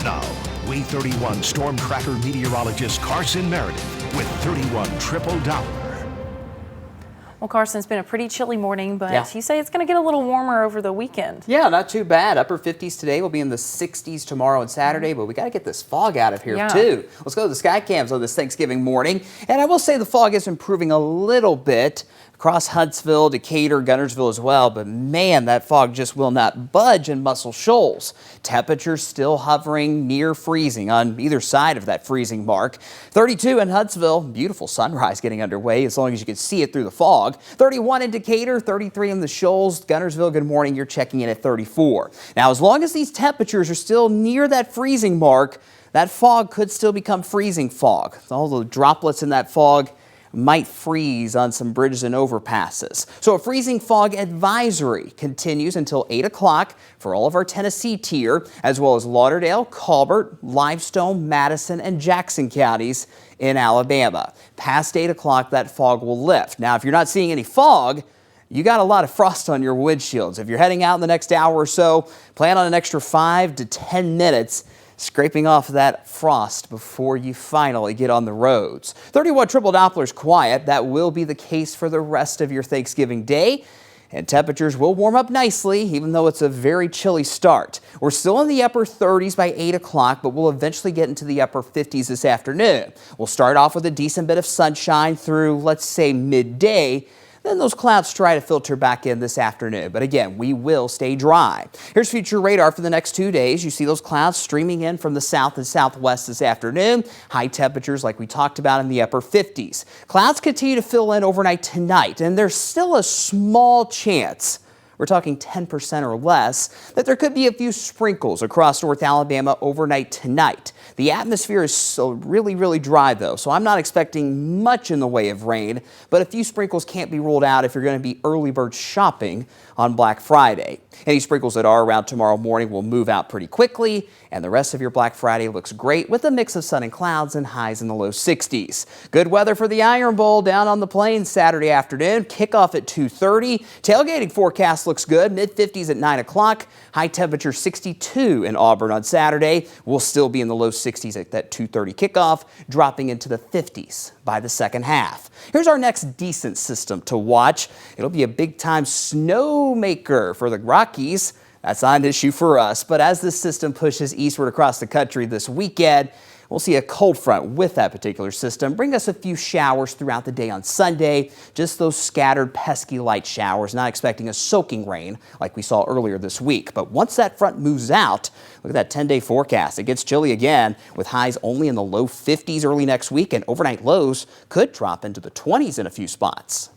Now, Way 31 Storm Tracker meteorologist Carson Meredith with 31 Triple Dollar. Well, Carson, it's been a pretty chilly morning, but you say it's going to get a little warmer over the weekend. Yeah, not too bad. Upper 50s today. We'll be in the 60s tomorrow and Saturday, but we got to get this fog out of here too. Let's go to the sky cams on this Thanksgiving morning. And I will say the fog is improving a little bit across Huntsville, Decatur, Guntersville as well. But man, that fog just will not budge in Muscle Shoals. Temperatures still hovering near freezing on either side of that freezing mark. 32 in Huntsville. Beautiful sunrise getting underway as long as you can see it through the fog. 31 in Decatur, 33 in the Shoals. Guntersville, good morning. You're checking in at 34. Now, as long as these temperatures are still near that freezing mark, that fog could still become freezing fog. All the droplets in that fog might freeze on some bridges and overpasses. So a freezing fog advisory continues until 8 o'clock for all of our Tennessee tier, as well as Lauderdale, Colbert, Limestone, Madison, and Jackson counties in Alabama. Past 8 o'clock, that fog will lift. Now, if you're not seeing any fog, you got a lot of frost on your windshields. If you're heading out in the next hour or so, plan on an extra 5 to 10 minutes scraping off that frost before you finally get on the roads. 31 Triple Doppler's quiet. That will be the case for the rest of your Thanksgiving day. And temperatures will warm up nicely, even though it's a very chilly start. We're still in the upper 30s by 8 o'clock, but we'll eventually get into the upper 50s this afternoon. We'll start off with a decent bit of sunshine through, let's say, midday. Then those clouds try to filter back in this afternoon. But again, we will stay dry. Here's future radar for the next 2 days. You see those clouds streaming in from the south and southwest this afternoon. High temperatures like we talked about in the upper 50s. Clouds continue to fill in overnight tonight, and there's still a small chance, we're talking 10% or less, that there could be a few sprinkles across North Alabama overnight tonight. The atmosphere is so really dry though, so I'm not expecting much in the way of rain, but a few sprinkles can't be ruled out if you're going to be early bird shopping on Black Friday. Any sprinkles that are around tomorrow morning will move out pretty quickly, and the rest of your Black Friday looks great with a mix of sun and clouds and highs in the low 60s. Good weather for the Iron Bowl down on the plains Saturday afternoon. Kickoff at 2:30. Tailgating forecast looks good. Mid-50s at 9 o'clock. High temperature 62 in Auburn on Saturday. We'll still be in the low 60s at that 2:30 kickoff, dropping into the 50s by the second half. Here's our next decent system to watch. It'll be a big-time snowmaker for the Rockies. That's not an issue for us, but as this system pushes eastward across the country this weekend, we'll see a cold front with that particular system bring us a few showers throughout the day on Sunday. Just those scattered pesky light showers, not expecting a soaking rain like we saw earlier this week. But once that front moves out, look at that 10-day forecast. It gets chilly again with highs only in the low 50s early next week, and overnight lows could drop into the 20s in a few spots.